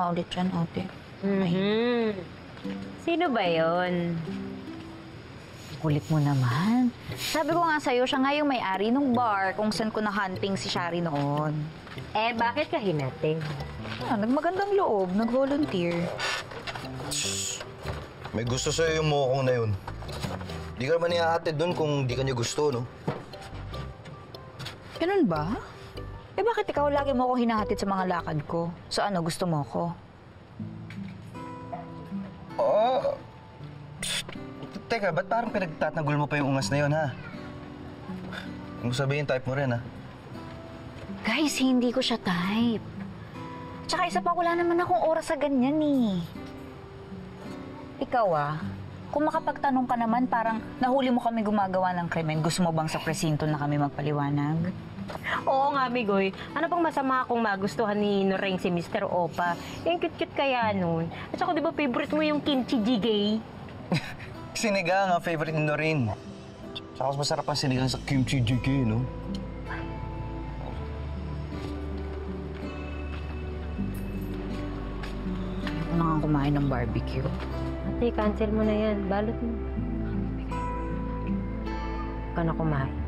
nga ulit yan, ate. Sino ba yon? Kulit mo naman. Sabi ko nga sa'yo, siya nga yung may-ari ng bar kung saan ko na-hunting si Shari noon. Eh, bakit ka hinating? Nagmagandang loob, nag-volunteer. May gusto sa'yo yung mokong na yun. Di ka naman iaatid dun kung di ka niya gusto, no? Ganun ba? Eh bakit ikaw lagi mo ako hinahatid sa mga lakad ko? So ano, gusto mo ako? Oo. Teka, ba't parang pinagtatanggol mo pa yung ungas na yun, ha? Kung sabihin, type mo rin, ha? Guys, hindi ko siya type. Tsaka isa pa, wala naman akong oras sa ganyan eh. Ikaw kung makapagtanong ka naman, parang nahuli mo kami gumagawa ng krimen, gusto mo bang sa presinto na kami magpaliwanag? Oo nga, Migoy. Ano pang masama kung magustuhan ni Noreng si Mr. Opa? Yung cute-cute kaya nun. At saka di ba favorite mo yung kimchi jjigae? Sinigang ang favorite ni Noreen. Saka mas masarap ang sinigang sa kimchi jjigae, no? Ayaw na nga kumain ng barbecue. Ate, cancel mo na yan. Balot mo. Huwag ka na kumain.